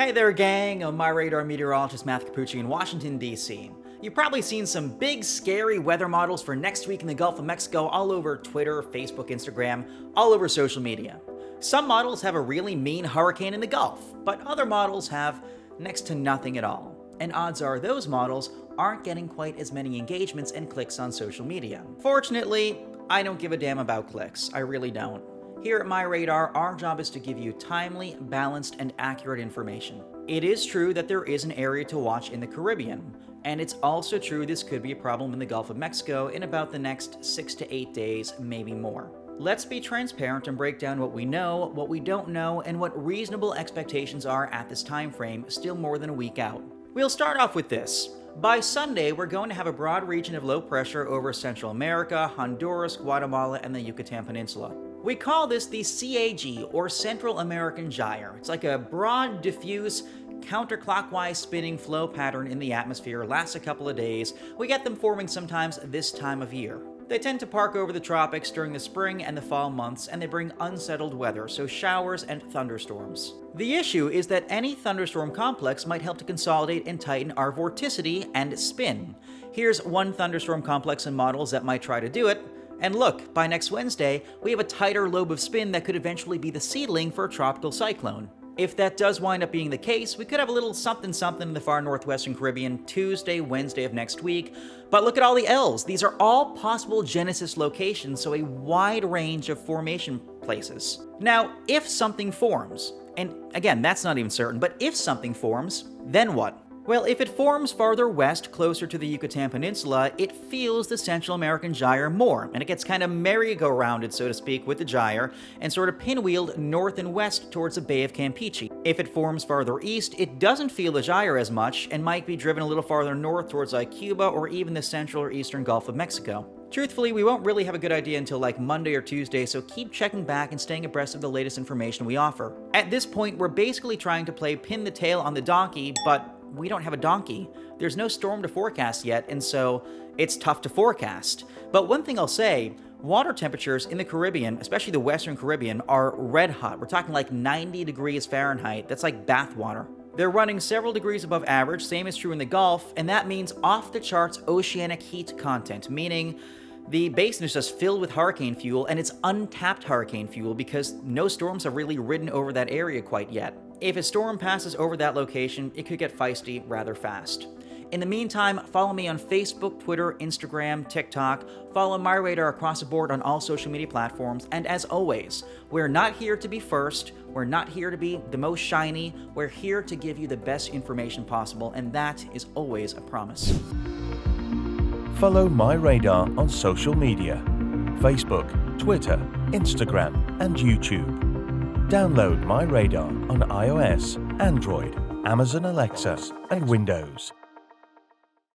Hey there, gang. I'm MyRadar meteorologist Matthew Cappucci in Washington, D.C. You've probably seen some big, scary weather models for next week in the Gulf of Mexico all over Twitter, Facebook, Instagram, all over social media. Some models have a really mean hurricane in the Gulf, but other models have next to nothing at all. And odds are those models aren't getting quite as many engagements and clicks on social media. Fortunately, I don't give a damn about clicks. I really don't. Here at MyRadar, our job is to give you timely, balanced, and accurate information. It is true that there is an area to watch in the Caribbean, and it's also true this could be a problem in the Gulf of Mexico in about the next 6 to 8 days, maybe more. Let's be transparent and break down what we know, what we don't know, and what reasonable expectations are at this time frame, still more than a week out. We'll start off with this. By Sunday, we're going to have a broad region of low pressure over Central America, Honduras, Guatemala, and the Yucatan Peninsula. We call this the CAG, or Central American Gyre. It's like a broad, diffuse, counterclockwise spinning flow pattern in the atmosphere, lasts a couple of days. We get them forming sometimes this time of year. They tend to park over the tropics during the spring and the fall months, and they bring unsettled weather, so showers and thunderstorms. The issue is that any thunderstorm complex might help to consolidate and tighten our vorticity and spin. Here's one thunderstorm complex and models that might try to do it. And look, by next Wednesday, we have a tighter lobe of spin that could eventually be the seedling for a tropical cyclone. If that does wind up being the case, we could have a little something in the far northwestern Caribbean Tuesday, Wednesday of next week. But look at all the L's. These are all possible genesis locations, so a wide range of formation places. Now, if something forms, and again, that's not even certain, but if something forms, then what? Well, if it forms farther west, closer to the Yucatan Peninsula, it feels the Central American Gyre more, and it gets kind of merry-go-rounded, so to speak, with the gyre, and sort of pinwheeled north and west towards the Bay of Campeche. If it forms farther east, it doesn't feel the gyre as much, and might be driven a little farther north towards like Cuba or even the central or eastern Gulf of Mexico. Truthfully, we won't really have a good idea until like Monday or Tuesday, so keep checking back and staying abreast of the latest information we offer. At this point, we're basically trying to play pin the tail on the donkey, but we don't have a donkey. There's no storm to forecast yet, and so it's tough to forecast. But one thing I'll say, water temperatures in the Caribbean, especially the Western Caribbean, are red hot. We're talking like 90 degrees Fahrenheit. That's like bath water. They're running several degrees above average, same is true in the Gulf, and that means off-the-charts oceanic heat content, meaning the basin is just filled with hurricane fuel, and it's untapped hurricane fuel because no storms have really ridden over that area quite yet. If a storm passes over that location, it could get feisty rather fast. In the meantime, follow me on Facebook, Twitter, Instagram, TikTok. Follow MyRadar across the board on all social media platforms. And as always, we're not here to be first. We're not here to be the most shiny. We're here to give you the best information possible, and that is always a promise. Follow MyRadar on social media: Facebook, Twitter, Instagram, and YouTube. Download MyRadar on iOS, Android, Amazon Alexa, and Windows.